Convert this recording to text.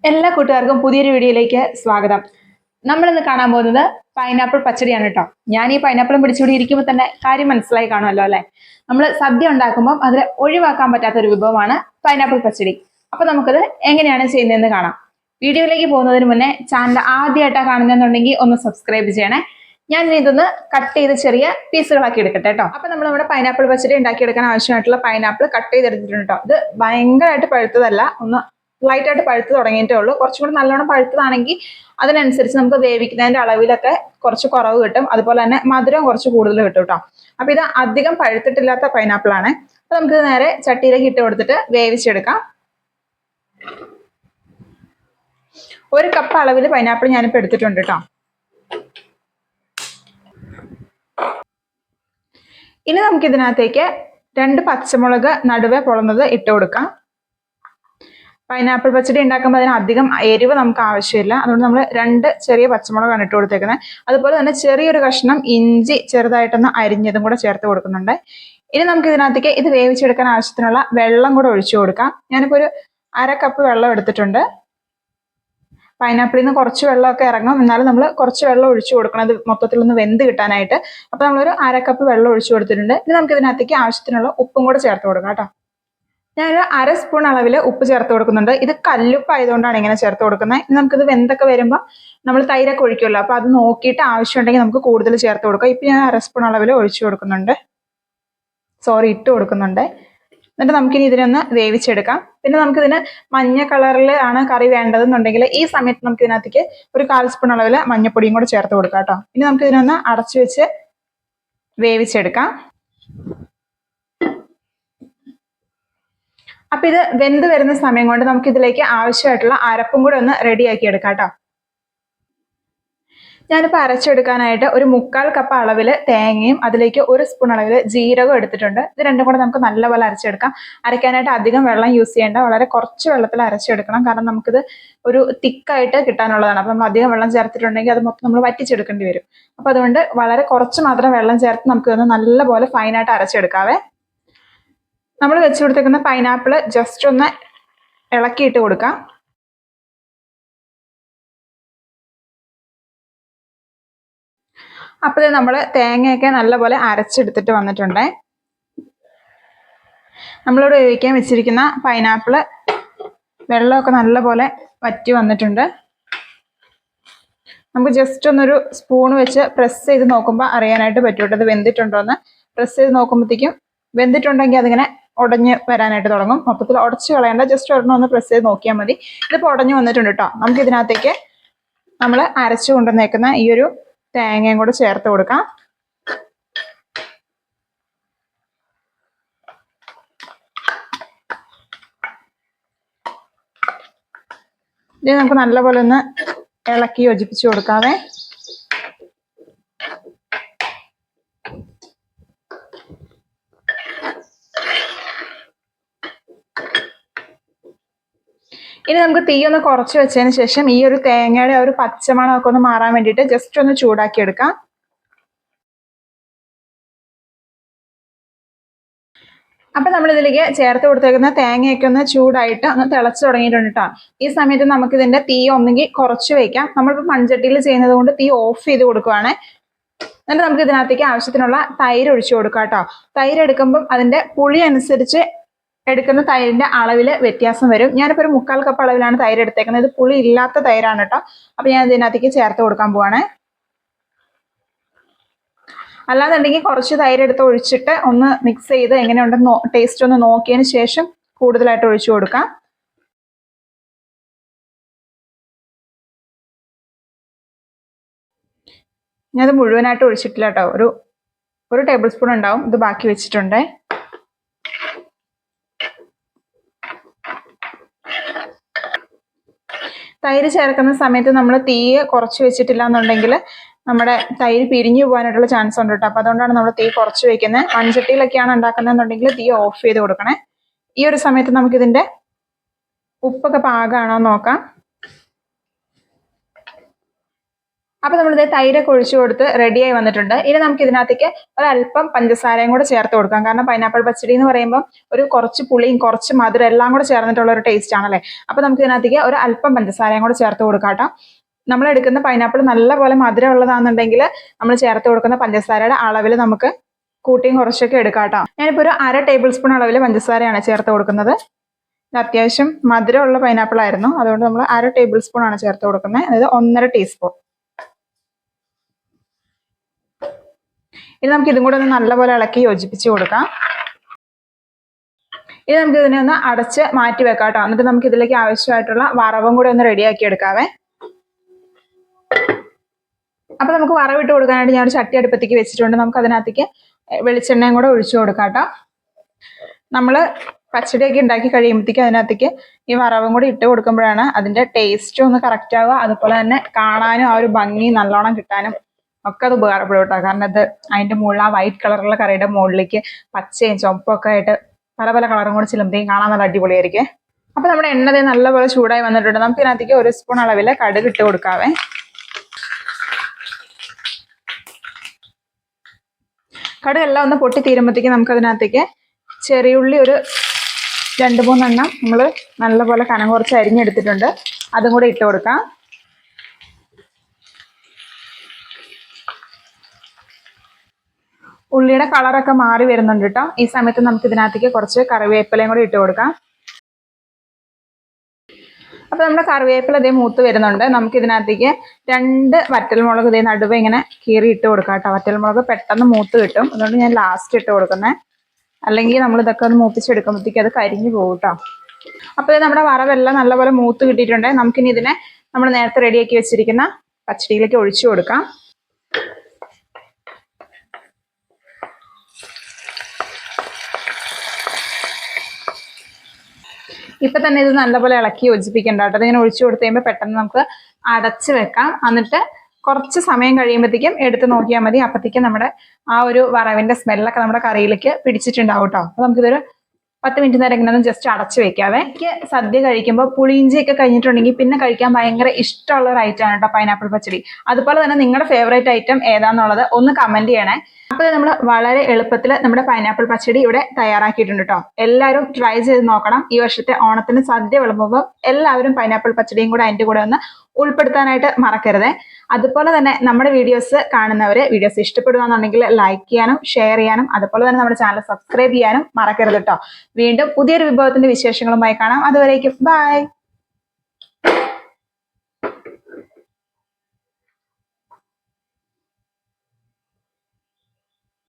എല്ലാ കൂട്ടുകാർക്കും പുതിയൊരു വീഡിയോയിലേക്ക് സ്വാഗതം. നമ്മൾ ഇന്ന് കാണാൻ പോകുന്നത് പൈനാപ്പിൾ പച്ചടിയാണ് കേട്ടോ. ഞാൻ ഈ പൈനാപ്പിളും പിടിച്ചുകൂടി ഇരിക്കുമ്പോൾ തന്നെ കാര്യം മനസ്സിലായി കാണുമല്ലോ അല്ലെ. നമ്മൾ സദ്യ ഉണ്ടാക്കുമ്പോൾ അതിൽ ഒഴിവാക്കാൻ പറ്റാത്ത ഒരു വിഭവമാണ് പൈനാപ്പിൾ പച്ചടി. അപ്പൊ നമുക്കത് എങ്ങനെയാണ് ചെയ്യുന്നതെന്ന് കാണാം. വീഡിയോയിലേക്ക് പോകുന്നതിന് മുന്നേ ചാനൽ ആദ്യമായിട്ടാണ് കാണുന്നതെന്നുണ്ടെങ്കിൽ ഒന്ന് സബ്സ്ക്രൈബ് ചെയ്യണേ. ഞാൻ ഇതൊന്ന് കട്ട് ചെയ്ത് ചെറിയ പീസുകളാക്കി എടുക്കട്ടെ കേട്ടോ. അപ്പൊ നമ്മൾ നമ്മുടെ പൈനാപ്പിൾ പച്ചടി ഉണ്ടാക്കിയെടുക്കാൻ ആവശ്യമായിട്ടുള്ള പൈനാപ്പിൾ കട്ട് ചെയ്തെടുത്തിട്ടുണ്ട് കേട്ടോ. ഇത് ഭയങ്കരമായിട്ട് പഴുത്തതല്ല, ഒന്ന് ലൈറ്റ് ആയിട്ട് പഴുത്ത് തുടങ്ങിയിട്ടേ ഉള്ളൂ. കുറച്ചും കൂടി നല്ലോണം പഴുത്തതാണെങ്കിൽ അതിനനുസരിച്ച് നമുക്ക് വേവിക്കുന്നതിന്റെ അളവിലൊക്കെ കുറച്ച് കുറവ് കിട്ടും. അതുപോലെ തന്നെ മധുരം കുറച്ച് കൂടുതൽ കിട്ടും കേട്ടോ. അപ്പൊ ഇത് അധികം പഴുത്തിട്ടില്ലാത്ത പൈനാപ്പിൾ ആണ്. അപ്പൊ നമുക്ക് നേരെ ചട്ടിയിലേക്ക് ഇട്ട് കൊടുത്തിട്ട് വേവിച്ചെടുക്കാം. 1 കപ്പ് അളവിൽ പൈനാപ്പിൾ ഞാനിപ്പോൾ എടുത്തിട്ടുണ്ട് കേട്ടോ. ഇനി നമുക്ക് ഇതിനകത്തേക്ക് 2 പച്ചമുളക് നടുവെ പൊളന്നത് ഇട്ട് കൊടുക്കാം. പൈനാപ്പിൾ പച്ചടി ഉണ്ടാക്കുമ്പോൾ അതിന് അധികം എരിവ് നമുക്ക് ആവശ്യമില്ല. അതുകൊണ്ട് നമ്മൾ 2 ചെറിയ പച്ചമുളകാണ് ഇട്ട് കൊടുത്തേക്കുന്നത്. അതുപോലെ തന്നെ ചെറിയൊരു കഷ്ണം ഇഞ്ചി ചെറുതായിട്ടൊന്ന് അരിഞ്ഞതും കൂടെ ചേർത്ത് കൊടുക്കുന്നുണ്ട്. ഇനി നമുക്ക് ഇതിനകത്തേക്ക് ഇത് വേവിച്ചെടുക്കാൻ ആവശ്യത്തിനുള്ള വെള്ളം കൂടെ ഒഴിച്ചു കൊടുക്കാം. ഞാനിപ്പോൾ ഒരു 1/2 കപ്പ് വെള്ളം എടുത്തിട്ടുണ്ട്. പൈനാപ്പിളിൽ നിന്ന് കുറച്ച് വെള്ളമൊക്കെ ഇറങ്ങും, എന്നാലും നമ്മൾ കുറച്ച് വെള്ളം ഒഴിച്ചു കൊടുക്കണം ഇത് മൊത്തത്തിലൊന്ന് വെന്ത് കിട്ടാനായിട്ട്. അപ്പൊ നമ്മളൊരു 1/2 കപ്പ് വെള്ളം ഒഴിച്ചു കൊടുത്തിട്ടുണ്ട്. ഇനി നമുക്ക് ഇതിനകത്തേക്ക് ആവശ്യത്തിനുള്ള ഉപ്പും കൂടെ ചേർത്ത് കൊടുക്കാം കേട്ടോ. ഞാനൊരു 1/2 സ്പൂൺ അളവിൽ ഉപ്പ് ചേർത്ത് കൊടുക്കുന്നുണ്ട്. ഇത് കല്ലുപ്പ് ആയതുകൊണ്ടാണ് ഇങ്ങനെ ചേർത്ത് കൊടുക്കുന്നത്. ഇനി നമുക്കിത് വെന്തൊക്കെ വരുമ്പോൾ നമ്മൾ തൈരൊക്കെ ഒഴിക്കുമല്ലോ, അപ്പൊ അത് നോക്കിയിട്ട് ആവശ്യമുണ്ടെങ്കിൽ നമുക്ക് കൂടുതൽ ചേർത്ത് കൊടുക്കാം. ഇപ്പൊ ഞാൻ 1/2 സ്പൂൺ അളവിൽ ഇട്ട് കൊടുക്കുന്നുണ്ട്. എന്നിട്ട് നമുക്കിനി ഇതിനൊന്ന് വേവിച്ചെടുക്കാം. പിന്നെ നമുക്കിതിന് മഞ്ഞ കളറിൽ ആണ് കറി വേണ്ടതെന്നുണ്ടെങ്കിൽ ഈ സമയത്ത് നമുക്ക് ഇതിനകത്തേക്ക് ഒരു 1/4 സ്പൂൺ അളവിൽ മഞ്ഞപ്പൊടിയും കൂടെ ചേർത്ത് കൊടുക്കാം കേട്ടോ. ഇനി നമുക്ക് ഇതിനൊന്ന് അടച്ചു വെച്ച് വേവിച്ചെടുക്കാം. അപ്പൊ ഇത് വെന്ത് വരുന്ന സമയം കൊണ്ട് നമുക്ക് ഇതിലേക്ക് ആവശ്യമായിട്ടുള്ള അരപ്പും കൂടെ ഒന്ന് റെഡിയാക്കി എടുക്കാം കേട്ടോ. ഞാനിപ്പോൾ അരച്ചെടുക്കാനായിട്ട് ഒരു 1/4 കപ്പ് അളവിൽ തേങ്ങയും അതിലേക്ക് 1 സ്പൂൺ അളവിൽ ജീരകം എടുത്തിട്ടുണ്ട്. ഇത് രണ്ടും കൂടെ നമുക്ക് നല്ലപോലെ അരച്ചെടുക്കാം. അരയ്ക്കാനായിട്ട് അധികം വെള്ളം യൂസ് ചെയ്യേണ്ട, വളരെ കുറച്ച് വെള്ളത്തിൽ അരച്ചെടുക്കണം. കാരണം നമുക്കിത് ഒരു തിക്കായിട്ട് കിട്ടാനുള്ളതാണ്. അപ്പൊ നമ്മൾ അധികം വെള്ളം ചേർത്തിട്ടുണ്ടെങ്കിൽ അത് മൊത്തം നമ്മൾ വറ്റിച്ചെടുക്കേണ്ടി വരും. അപ്പൊ അതുകൊണ്ട് വളരെ കുറച്ച് മാത്രം വെള്ളം ചേർത്ത് നമുക്ക് ഇതൊന്ന് നല്ലപോലെ ഫൈനായിട്ട് അരച്ചെടുക്കാവേ. നമ്മൾ വെച്ച് കൊടുത്തേക്കുന്ന പൈനാപ്പിൾ ജസ്റ്റ് ഒന്ന് ഇളക്കിയിട്ട് കൊടുക്കാം. അപ്പോൾ നമ്മൾ തേങ്ങയൊക്കെ നല്ലപോലെ അരച്ചെടുത്തിട്ട് വന്നിട്ടുണ്ട്. നമ്മളിവിടെ വേവിക്കാൻ വെച്ചിരിക്കുന്ന പൈനാപ്പിൾ വെള്ളമൊക്കെ നല്ലപോലെ വറ്റി വന്നിട്ടുണ്ട്. നമുക്ക് ജസ്റ്റ് ഒന്നൊരു സ്പൂൺ വെച്ച് പ്രസ് ചെയ്ത് നോക്കുമ്പോൾ അറിയാനായിട്ട് പറ്റും അത് വെന്തിട്ടുണ്ടോ എന്ന്. പ്രസ് ചെയ്ത് നോക്കുമ്പോഴത്തേക്കും വെന്തിട്ടുണ്ടെങ്കിൽ അതിങ്ങനെ ഉടഞ്ഞ് വരാനായിട്ട് തുടങ്ങും. മൊത്തത്തിൽ ഉടച്ച് കളയേണ്ട, ജസ്റ്റ് ഒരെണ്ണം ഒന്ന് പ്രസ് ചെയ്ത് നോക്കിയാൽ മതി. ഇതിപ്പോൾ ഉടഞ്ഞു വന്നിട്ടുണ്ട് കേട്ടോ. നമുക്ക് ഇതിനകത്തേക്ക് നമ്മൾ അരച്ചു കൊണ്ടുവന്നേക്കുന്ന ഈ ഒരു തേങ്ങയും കൂടെ ചേർത്ത് കൊടുക്കാം. ഇത് നമുക്ക് നല്ലപോലെ ഒന്ന് ഇളക്കി യോജിപ്പിച്ച് കൊടുക്കാവേ. ഇനി നമുക്ക് തീ ഒന്ന് കുറച്ച് വെച്ചതിന് ശേഷം ഈ ഒരു തേങ്ങയുടെ ഒരു പച്ചമണമൊക്കെ ഒന്ന് മാറാൻ വേണ്ടിയിട്ട് ജസ്റ്റ് ഒന്ന് ചൂടാക്കി എടുക്കാം. അപ്പൊ നമ്മൾ ഇതിലേക്ക് ചേർത്ത് കൊടുത്തേക്കുന്ന തേങ്ങയൊക്കെ ഒന്ന് ചൂടായിട്ട് ഒന്ന് തിളച്ച് തുടങ്ങിയിട്ടുണ്ട് കേട്ടോ. ഈ സമയത്ത് നമുക്ക് ഇതിന്റെ തീ ഒന്നെങ്കിൽ കുറച്ച് വെക്കാം. നമ്മളിപ്പോൾ മൺചട്ടിയിൽ ചെയ്യുന്നത് കൊണ്ട് തീ ഓഫ് ചെയ്ത് കൊടുക്കുവാണ്. എന്നിട്ട് നമുക്ക് ഇതിനകത്തേക്ക് ആവശ്യത്തിനുള്ള തൈര് ഒഴിച്ചു കൊടുക്കാം കേട്ടോ. തൈര് എടുക്കുമ്പം അതിന്റെ പുളി അനുസരിച്ച് എടുക്കുന്ന തൈരിന്റെ അളവിൽ വ്യത്യാസം വരും. ഞാനിപ്പോൾ ഒരു 1/4 കപ്പ് അളവിലാണ് തൈര് എടുത്തേക്കുന്നത്. ഇത് പുളി ഇല്ലാത്ത തൈരാണ് കേട്ടോ. അപ്പൊ ഞാൻ ഇതിനകത്തേക്ക് ചേർത്ത് കൊടുക്കാൻ പോവാണ്. അല്ലാന്നുണ്ടെങ്കിൽ കുറച്ച് തൈര് എടുത്ത് ഒഴിച്ചിട്ട് ഒന്ന് മിക്സ് ചെയ്ത് എങ്ങനെയുണ്ടെന്ന് ടേസ്റ്റ് ഒന്ന് നോക്കിയതിന് ശേഷം കൂടുതലായിട്ട് ഒഴിച്ചു കൊടുക്കാം. ഞാനത് മുഴുവനായിട്ട് ഒഴിച്ചിട്ടില്ല കേട്ടോ. ഒരു ടേബിൾ സ്പൂൺ ഉണ്ടാവും. ഇത് ബാക്കി വെച്ചിട്ടുണ്ട്. തൈര് ചേർക്കുന്ന സമയത്ത് നമ്മൾ തീ കുറച്ച് വെച്ചിട്ടില്ല എന്നുണ്ടെങ്കിൽ നമ്മുടെ തൈര് പിരിഞ്ഞു പോകാനായിട്ടുള്ള ചാൻസ് ഉണ്ട് കേട്ടോ. അപ്പൊ അതുകൊണ്ടാണ് നമ്മൾ തീ കുറച്ച് വെക്കുന്നത്. മൺചട്ടിയിലൊക്കെയാണ് ഉണ്ടാക്കുന്നതെന്നുണ്ടെങ്കിൽ തീ ഓഫ് ചെയ്ത് കൊടുക്കണേ. ഈ ഒരു സമയത്ത് നമുക്കിതിന്റെ ഉപ്പൊക്കെ പാകമാണോ നോക്കാം. അപ്പോൾ നമ്മളിത് തൈരൊക്കെ ഒഴിച്ചു കൊടുത്ത് റെഡിയായി വന്നിട്ടുണ്ട്. ഇനി നമുക്ക് ഇതിനകത്തേക്ക് ഒരല്പം പഞ്ചസാരയും കൂടെ ചേർത്ത് കൊടുക്കാം. കാരണം പൈനാപ്പിൾ പച്ചടി എന്ന് പറയുമ്പോൾ ഒരു കുറച്ച് പുളിയും കുറച്ച് മധുരം എല്ലാം കൂടെ ചേർന്നിട്ടുള്ള ഒരു ടേസ്റ്റ് ആണല്ലേ. അപ്പോൾ നമുക്ക് ഇതിനകത്തേക്ക് ഒരു അല്പം പഞ്ചസാരയും കൂടെ ചേർത്ത് കൊടുക്കാം കേട്ടോ. നമ്മൾ എടുക്കുന്ന പൈനാപ്പിൾ നല്ലപോലെ മധുരം ഉള്ളതാണെന്നുണ്ടെങ്കിൽ നമ്മൾ ചേർത്ത് കൊടുക്കുന്ന പഞ്ചസാരയുടെ അളവിൽ നമുക്ക് കൂട്ടിയും കുറച്ചൊക്കെ എടുക്കാം കേട്ടോ. ഞാനിപ്പോൾ ഒരു 1/2 ടേബിൾ സ്പൂൺ അളവിൽ പഞ്ചസാരയാണ് ചേർത്ത് കൊടുക്കുന്നത്. അത്യാവശ്യം മധുരമുള്ള പൈനാപ്പിൾ ആയിരുന്നു, അതുകൊണ്ട് നമ്മൾ 1/2 ടേബിൾ സ്പൂൺ ആണ് ചേർത്ത് കൊടുക്കുന്നത്, അതായത് 1.5 ടീസ്പൂൺ. ഇനി നമുക്ക് ഇതും കൂടെ ഒന്ന് നല്ലപോലെ ഇളക്കി യോജിപ്പിച്ച് കൊടുക്കാം. ഇനി നമുക്ക് ഇതിനെ ഒന്ന് അടച്ച് മാറ്റി വെക്കാം കേട്ടോ. എന്നിട്ട് നമുക്ക് ഇതിലേക്ക് ആവശ്യമായിട്ടുള്ള വറവും കൂടെ ഒന്ന് റെഡിയാക്കി എടുക്കാവേ. അപ്പൊ നമുക്ക് വറവിട്ട് കൊടുക്കാനായിട്ട് ഞാൻ ഒരു ചട്ടി അടുപ്പത്തേക്ക് വെച്ചിട്ടുണ്ട്. നമുക്ക് അതിനകത്തേക്ക് വെളിച്ചെണ്ണയും കൂടെ ഒഴിച്ചു കൊടുക്കാം കേട്ടോ. നമ്മൾ പച്ചടിയൊക്കെ ഉണ്ടാക്കി കഴിയുമ്പോഴത്തേക്ക് അതിനകത്തേക്ക് ഈ വറവും കൂടി ഇട്ട് കൊടുക്കുമ്പോഴാണ് അതിന്റെ ടേസ്റ്റും ഒന്ന് കറക്റ്റ് ആവുക. അതുപോലെ തന്നെ കാണാനും ആ ഒരു ഭംഗി നല്ലോണം കിട്ടാനും ഒക്കെ അത് ഉപകാരപ്പെടും കേട്ടോ. കാരണം അത് അതിന്റെ മുകളിൽ ആ വൈറ്റ് കളറുള്ള കറിയുടെ മുകളിലേക്ക് പച്ചയും ചുവപ്പും ഒക്കെ ആയിട്ട് പല പല കളറും കൂടി ചിലമ്പയും കാണാൻ നല്ല അടിപൊളിയായിരിക്കും. അപ്പൊ നമ്മുടെ എണ്ണ നല്ലപോലെ ചൂടായി വന്നിട്ടുണ്ട്. നമുക്ക് ഇതിനകത്തേക്ക് 1 സ്പൂൺ അളവിൽ കടുക് ഇട്ട് കൊടുക്കാവേ. കടുകെല്ലാം ഒന്ന് പൊട്ടി തീരുമ്പോഴത്തേക്ക് നമുക്ക് അതിനകത്തേക്ക് ചെറിയുള്ളി ഒരു 2-3 എണ്ണം നമ്മൾ നല്ലപോലെ കനം കുറച്ച് അരിഞ്ഞെടുത്തിട്ടുണ്ട്, അതും കൂടെ ഇട്ട് കൊടുക്കാം. ഉള്ളിയുടെ കളറൊക്കെ മാറി വരുന്നുണ്ട് കേട്ടോ. ഈ സമയത്ത് നമുക്ക് ഇതിനകത്തേക്ക് കുറച്ച് കറിവേപ്പിലയും കൂടി ഇട്ട് കൊടുക്കാം. അപ്പൊ നമ്മുടെ കറിവേപ്പില ഇതേ മൂത്ത് വരുന്നുണ്ട്. നമുക്ക് ഇതിനകത്തേക്ക് 2 വറ്റൽമുളക് ഇതേ നടുവ് ഇങ്ങനെ കീറി ഇട്ട് കൊടുക്കാം കേട്ടോ. വറ്റൽമുളക് പെട്ടെന്ന് മൂത്ത് കിട്ടും, അതുകൊണ്ട് ഞാൻ ലാസ്റ്റ് ഇട്ട് കൊടുക്കുന്നത്. അല്ലെങ്കിൽ നമ്മൾ ഇതൊക്കെ ഒന്ന് മൂപ്പിച്ചെടുക്കുമ്പോഴത്തേക്ക് അത് കരിഞ്ഞു പോകും കേട്ടോ. അപ്പോൾ നമ്മുടെ വറവെല്ലാം നല്ലപോലെ മൂത്ത് കിട്ടിയിട്ടുണ്ട്. നമുക്കിനി ഇതിനെ നമ്മൾ നേരത്തെ റെഡിയാക്കി വെച്ചിരിക്കുന്ന പച്ചടിയിലേക്ക് ഒഴിച്ചു കൊടുക്കാം. ഇപ്പൊ തന്നെ ഇത് നല്ലപോലെ ഇളക്കി യോജിപ്പിക്കേണ്ട കേട്ടോ. അതിങ്ങനെ ഒഴിച്ചു കൊടുത്തു കഴിയുമ്പോൾ പെട്ടെന്ന് നമുക്ക് അടച്ച് വെക്കാം. എന്നിട്ട് കുറച്ച് സമയം കഴിയുമ്പോഴത്തേക്കും എടുത്ത് നോക്കിയാൽ മതി. അപ്പോഴത്തേക്കും നമ്മുടെ ആ ഒരു വറവിന്റെ സ്മെല്ലൊക്കെ നമ്മുടെ കറിയിലേക്ക് പിടിച്ചിട്ടുണ്ടാവും കേട്ടോ. അപ്പൊ നമുക്കിതൊരു 10 മിനിറ്റ് നേരം ഇങ്ങനെ ഒന്ന് ജസ്റ്റ് അടച്ചു വെക്കാവേ. എനിക്ക് സദ്യ കഴിക്കുമ്പോൾ പുളിയിഞ്ചിയൊക്കെ കഴിഞ്ഞിട്ടുണ്ടെങ്കിൽ പിന്നെ കഴിക്കാൻ ഭയങ്കര ഇഷ്ടമുള്ള ഒരു ഐറ്റം ആണ് കേട്ടോ പൈനാപ്പിൾ പച്ചടി. അതുപോലെ തന്നെ നിങ്ങളുടെ ഫേവറേറ്റ് ഐറ്റം ഏതാന്നുള്ളത് ഒന്ന് കമന്റ് ചെയ്യണേ. അപ്പോൾ നമ്മൾ വളരെ എളുപ്പത്തിൽ നമ്മുടെ പൈനാപ്പിൾ പച്ചടി ഇവിടെ തയ്യാറാക്കിയിട്ടുണ്ട് കേട്ടോ. എല്ലാവരും ട്രൈ ചെയ്ത് നോക്കണം. ഈ വർഷത്തെ ഓണത്തിന് സദ്യ വിളമ്പുമ്പോൾ എല്ലാവരും പൈനാപ്പിൾ പച്ചടിയും കൂടെ അതിൻ്റെ കൂടെ ഒന്ന് ഉൾപ്പെടുത്താനായിട്ട് മറക്കരുത്. അതുപോലെ തന്നെ നമ്മുടെ വീഡിയോസ് കാണുന്നവര് വീഡിയോസ് ഇഷ്ടപ്പെടുകയാണെന്നുണ്ടെങ്കിൽ ലൈക്ക് ചെയ്യാനും ഷെയർ ചെയ്യാനും അതുപോലെ തന്നെ നമ്മുടെ ചാനൽ സബ്സ്ക്രൈബ് ചെയ്യാനും മറക്കരുത് കേട്ടോ. വീണ്ടും പുതിയൊരു വിഭവത്തിന്റെ വിശേഷങ്ങളുമായി കാണാം. അതുവരേക്കും ബൈ.